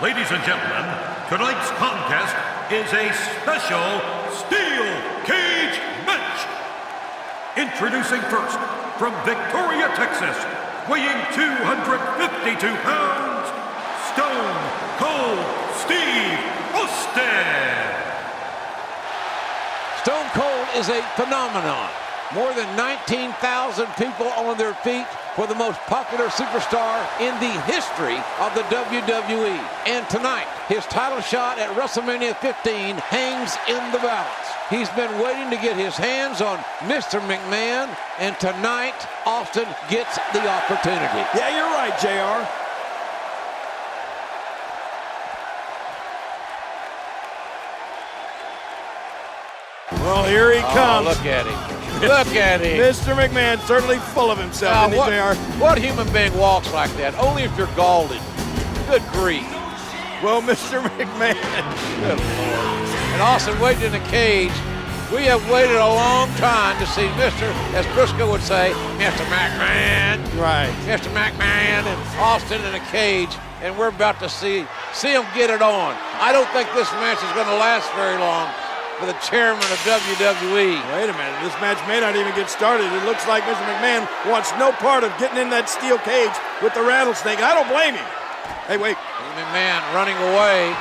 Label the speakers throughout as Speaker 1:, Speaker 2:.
Speaker 1: Ladies and gentlemen, tonight's contest is a special steel cage match. Introducing first, from Victoria, Texas, weighing 252 pounds, Stone Cold Steve Austin.
Speaker 2: Stone Cold is a phenomenon. More than 19,000 people on their feet for the most popular superstar in the history of the WWE. And tonight, his title shot at WrestleMania 15 hangs in the balance. He's been waiting to get his hands on Mr. McMahon, and tonight, Austin gets the opportunity.
Speaker 3: Yeah, you're right, JR. Well, here he comes.
Speaker 2: Look at him. Look at him.
Speaker 3: Mr. McMahon, certainly full of himself, isn't he, JR?
Speaker 2: What human being walks like that? Only if you're Galded. Good grief.
Speaker 3: Well, Mr. McMahon.
Speaker 2: Good Lord. And Austin waiting in the cage. We have waited a long time to see Mr., as Briscoe would say, Mr. McMahon.
Speaker 3: Right.
Speaker 2: Mr. McMahon and Austin in a cage, and we're about to see him get it on. I don't think this match is going to last very long for the chairman of WWE.
Speaker 3: Wait a minute, this match may not even get started. It looks like Mr. McMahon wants no part of getting in that steel cage with the rattlesnake. I don't blame him. Hey, wait.
Speaker 2: McMahon running away.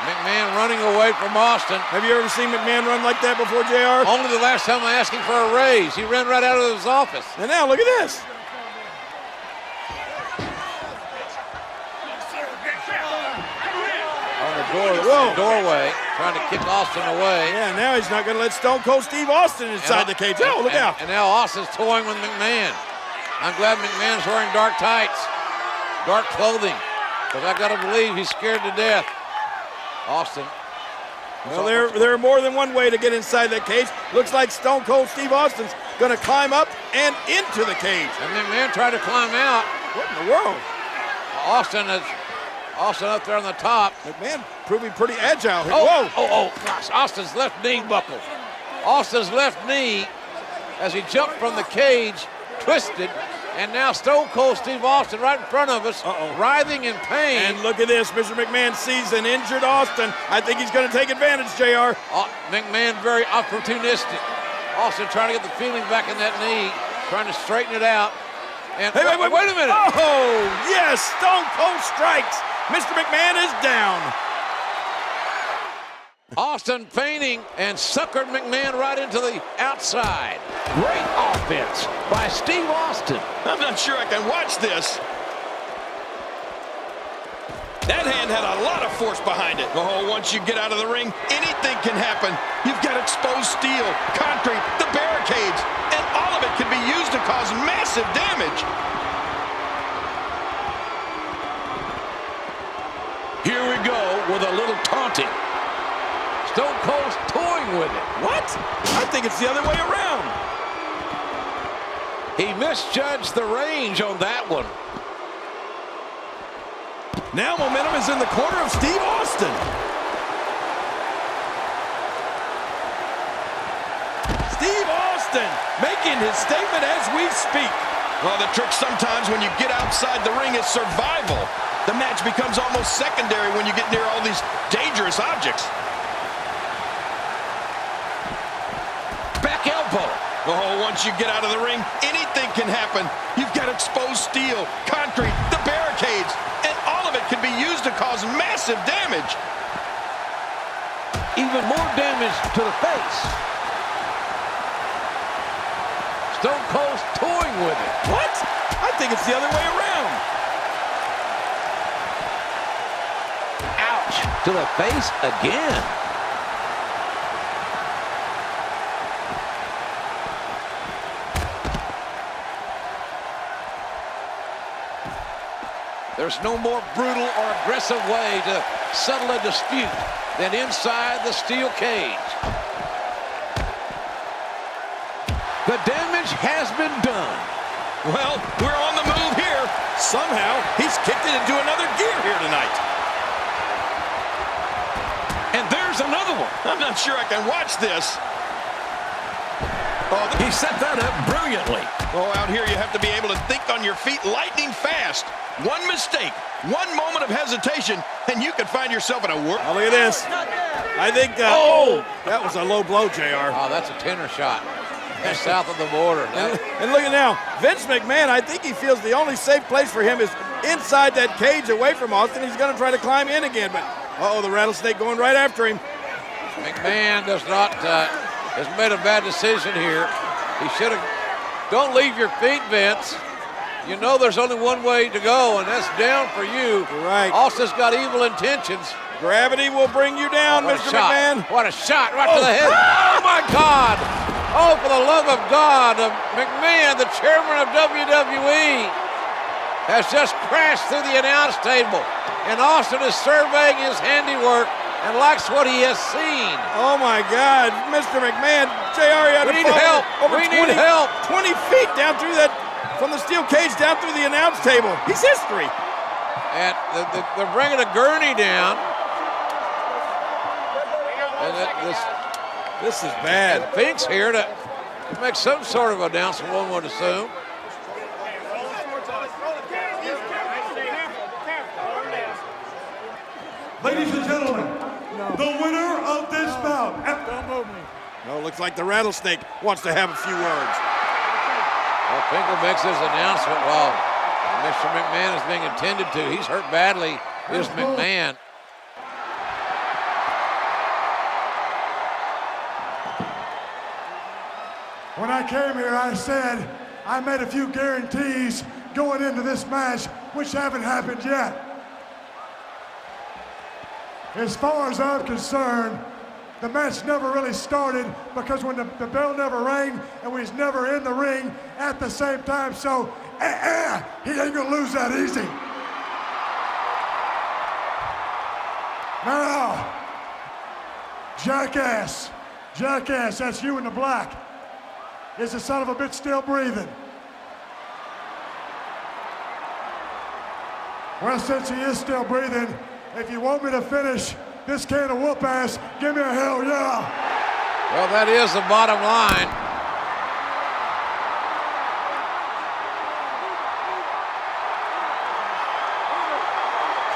Speaker 2: McMahon running away from Austin.
Speaker 3: Have you ever seen McMahon run like that before, JR?
Speaker 2: Only the last time I asked him for a raise. He ran right out of his office.
Speaker 3: And now, look at this.
Speaker 2: Doorway, trying to kick Austin away.
Speaker 3: Yeah, now he's not going to let Stone Cold Steve Austin inside the cage. Oh, look out.
Speaker 2: And now Austin's toying with McMahon. I'm glad McMahon's wearing dark tights, dark clothing, because I got to believe he's scared to death. Austin.
Speaker 3: Well, there are more than one way to get inside that cage. Looks like Stone Cold Steve Austin's going to climb up and into the cage.
Speaker 2: And McMahon tried to climb out.
Speaker 3: What in the world?
Speaker 2: Austin up there on the top.
Speaker 3: McMahon proving pretty agile.
Speaker 2: Oh, gosh, Austin's left knee buckled. Austin's left knee, as he jumped from the cage, twisted, and now Stone Cold Steve Austin right in front of us, writhing in pain.
Speaker 3: And look at this, Mr. McMahon sees an injured Austin. I think he's going to take advantage, JR.
Speaker 2: McMahon very opportunistic. Austin trying to get the feeling back in that knee, trying to straighten it out. And
Speaker 3: hey, wait a minute. Oh, yes, Stone Cold strikes. Mr. McMahon is down.
Speaker 2: Austin feigning and suckered McMahon right into the outside. Great offense by Steve Austin.
Speaker 4: I'm not sure I can watch this. That hand had a lot of force behind it. Oh, once you get out of the ring, anything can happen. You've got exposed steel, concrete, the barricades, and all of it can be used to cause massive damage.
Speaker 2: Here we go with a little taunting. Stone Cold's toying with it.
Speaker 3: What? I think it's the other way around.
Speaker 2: He misjudged the range on that one.
Speaker 3: Now momentum is in the corner of Steve Austin. Steve Austin making his statement as we speak.
Speaker 4: Well, the trick sometimes when you get outside the ring is survival. The match becomes almost secondary when you get near all these dangerous objects.
Speaker 2: Back elbow.
Speaker 4: Oh, once you get out of the ring, anything can happen. You've got exposed steel, concrete, the barricades, and all of it can be used to cause massive damage.
Speaker 2: Even more damage to the face. Stone Cold's toying with it.
Speaker 3: What? I think it's the other way around.
Speaker 2: Ouch. To the face again. There's no more brutal or aggressive way to settle a dispute than inside the steel cage. The damage has been done.
Speaker 4: Well, we're on the move here.
Speaker 3: Somehow, he's kicked it into another gear here tonight.
Speaker 2: And there's another one.
Speaker 4: I'm not sure I can watch this. Oh,
Speaker 1: he set that up brilliantly.
Speaker 4: Oh, out here you have to be able to think on your feet lightning fast. One mistake, one moment of hesitation, and you could find yourself in a world.
Speaker 3: Oh, look at this. I think, that was a low blow, JR.
Speaker 2: Oh, that's a tenor shot. That's south of the border.
Speaker 3: And look at now, Vince McMahon, I think he feels the only safe place for him is inside that cage away from Austin. He's going to try to climb in again, but, the rattlesnake going right after him.
Speaker 2: McMahon does not, has made a bad decision here. He should have, don't leave your feet, Vince. You know there's only one way to go, and that's down for you.
Speaker 3: You're right.
Speaker 2: Austin's got evil intentions.
Speaker 3: Gravity will bring you down, Mr. McMahon.
Speaker 2: What a shot right to the head. Oh, my God. Oh, for the love of God. McMahon, the chairman of WWE, has just crashed through the announce table. And Austin is surveying his handiwork and likes what he has seen.
Speaker 3: Oh, my God. Mr. McMahon, JR, you had to
Speaker 2: We need help. We need help.
Speaker 3: 20 feet down through that, from the steel cage down through the announce table. He's history.
Speaker 2: And they're bringing a gurney down. And
Speaker 3: this is bad.
Speaker 2: And Fink's here to make some sort of announcement, one would assume.
Speaker 1: Ladies and gentlemen, the winner of this bout.
Speaker 3: No, looks like the rattlesnake wants to have a few words.
Speaker 2: Well, Finkel makes his announcement while Mr. McMahon is being attended to. He's hurt badly, is McMahon.
Speaker 5: When I came here, I said I made a few guarantees going into this match, which haven't happened yet. As far as I'm concerned, the match never really started because when the bell never rang and we was never in the ring at the same time, so he ain't gonna lose that easy. Now, jackass, that's you in the black. Is the son of a bitch still breathing? Well, since he is still breathing, if you want me to finish this can of whoop ass, give me a hell yeah.
Speaker 2: Well, that is the bottom line.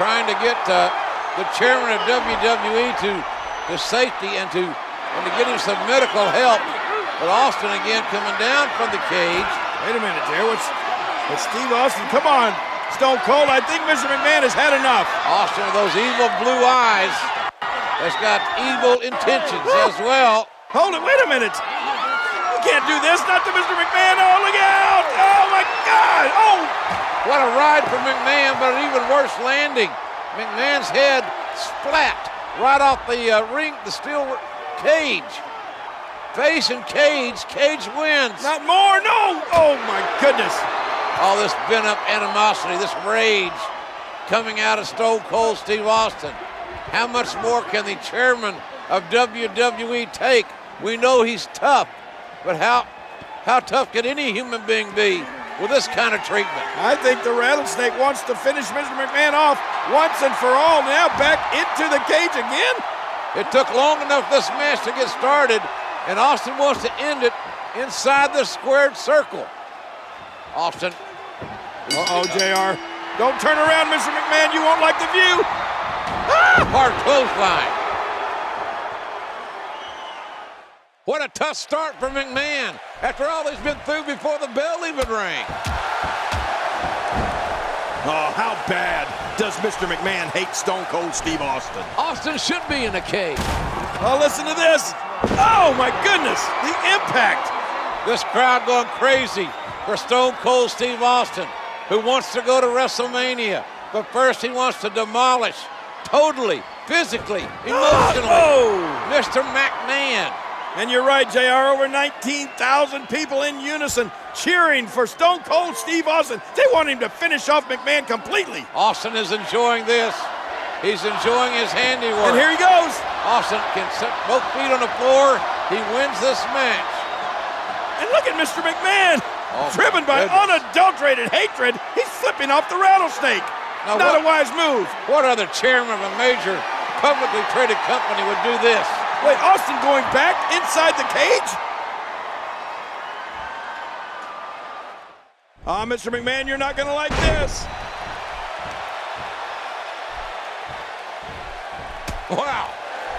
Speaker 2: Trying to get the chairman of WWE to safety and to get him some medical help. But Austin again coming down from the cage.
Speaker 3: Wait a minute, Jay. What's Steve Austin? Come on, Stone Cold. I think Mr. McMahon has had enough.
Speaker 2: Austin with those evil blue eyes has got evil intentions as well.
Speaker 3: Hold it. Wait a minute. You can't do this. Not to Mr. McMahon. Oh, look out. Oh, my God. Oh.
Speaker 2: What a ride for McMahon, but an even worse landing. McMahon's head splat right off the the steel cage. Face and cage wins.
Speaker 3: Not more, no! Oh my goodness.
Speaker 2: All this pent-up animosity, this rage coming out of Stone Cold Steve Austin. How much more can the chairman of WWE take? We know he's tough, but how tough can any human being be with this kind of treatment?
Speaker 3: I think the rattlesnake wants to finish Mr. McMahon off once and for all. Now back into the cage again.
Speaker 2: It took long enough this match to get started, and Austin wants to end it inside the squared circle. Austin.
Speaker 3: Uh-oh, JR. Don't turn around, Mr. McMahon. You won't like the view.
Speaker 2: Hard clothesline. What a tough start for McMahon after all he's been through before the bell even rang.
Speaker 4: Oh, how bad does Mr. McMahon hate Stone Cold Steve Austin?
Speaker 2: Austin should be in a cage.
Speaker 3: Oh, listen to this. Oh, my goodness. The impact.
Speaker 2: This crowd going crazy for Stone Cold Steve Austin, who wants to go to WrestleMania. But first he wants to demolish totally, physically, emotionally, Mr. McMahon.
Speaker 3: And you're right, JR. Over 19,000 people in unison cheering for Stone Cold Steve Austin. They want him to finish off McMahon completely.
Speaker 2: Austin is enjoying this. He's enjoying his handiwork.
Speaker 3: And here he goes.
Speaker 2: Austin can set both feet on the floor. He wins this match.
Speaker 3: And look at Mr. McMahon. Driven by unadulterated hatred, he's flipping off the rattlesnake.
Speaker 2: Now
Speaker 3: Not a wise move.
Speaker 2: What other chairman of a major publicly traded company would do this?
Speaker 3: Wait, Austin going back inside the cage? Mr. McMahon, you're not going to like this.
Speaker 2: Wow.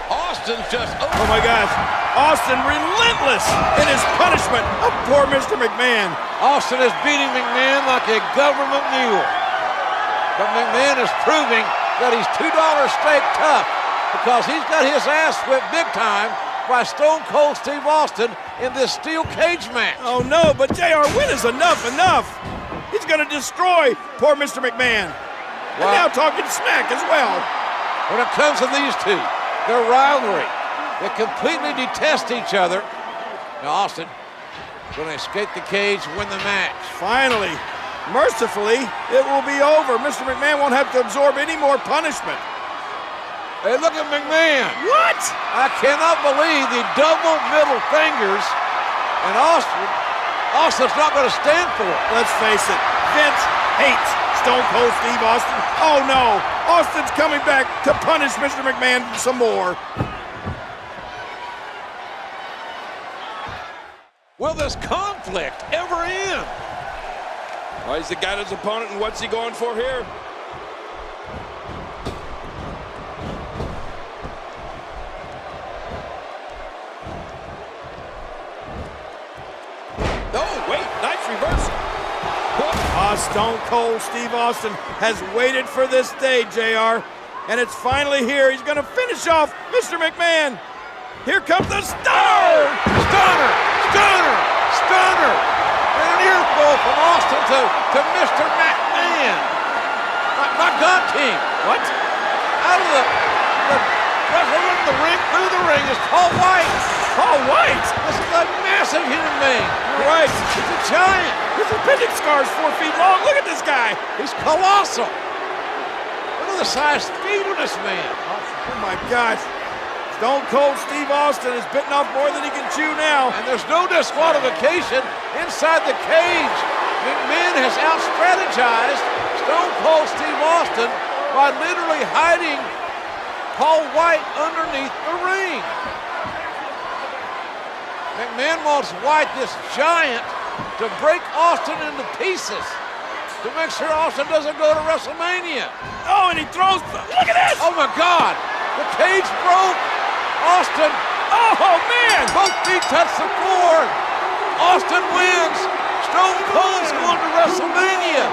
Speaker 2: Austin's just...
Speaker 3: Oh my gosh. Austin relentless in his punishment of poor Mr. McMahon.
Speaker 2: Austin is beating McMahon like a government mule. But McMahon is proving that he's $2 steak tough because he's got his ass whipped big time by Stone Cold Steve Austin in this steel cage match.
Speaker 3: Oh no, but JR, when is enough? He's going to destroy poor Mr. McMahon. And now talking smack as well.
Speaker 2: When it comes to these two, their rivalry, they completely detest each other. Now Austin going to escape the cage, win the match.
Speaker 3: Finally, mercifully, it will be over. Mr. McMahon won't have to absorb any more punishment.
Speaker 2: Hey, look at McMahon.
Speaker 3: What?
Speaker 2: I cannot believe the double middle fingers, and Austin's not going to stand for it.
Speaker 3: Let's face it, Vince hates Stone Cold Steve Austin. Oh no, Austin's coming back to punish Mr. McMahon some more.
Speaker 2: Will this conflict ever end?
Speaker 4: Well, he's got his opponent, and what's he going for here? Oh, wait, nice reversal.
Speaker 3: Stone Cold Steve Austin has waited for this day, JR, and it's finally here. He's going to finish off Mr. McMahon. Here comes the stunner!
Speaker 2: Stunner! And an earful from Austin to Mr. McMahon. My God team.
Speaker 3: What?
Speaker 2: Out of the wrestler in the ring, through the ring is Paul White.
Speaker 3: Paul White?
Speaker 2: This is a massive human being.
Speaker 3: You're right.
Speaker 2: He's a giant.
Speaker 3: His appendix scar is 4 feet long. Look at this guy.
Speaker 2: He's colossal. Look at the size speed of this man.
Speaker 3: Oh my gosh. Stone Cold Steve Austin is bitten off more than he can chew now.
Speaker 2: And there's no disqualification inside the cage. McMahon has out-strategized Stone Cold Steve Austin by literally hiding Paul White underneath the ring. McMahon wants White, this giant, to break Austin into pieces to make sure Austin doesn't go to WrestleMania.
Speaker 3: Oh, and he throws, look at this!
Speaker 2: Oh my God, the cage broke. Austin,
Speaker 3: oh man!
Speaker 2: Both feet touch the floor. Austin wins. Stone Cold's going to WrestleMania.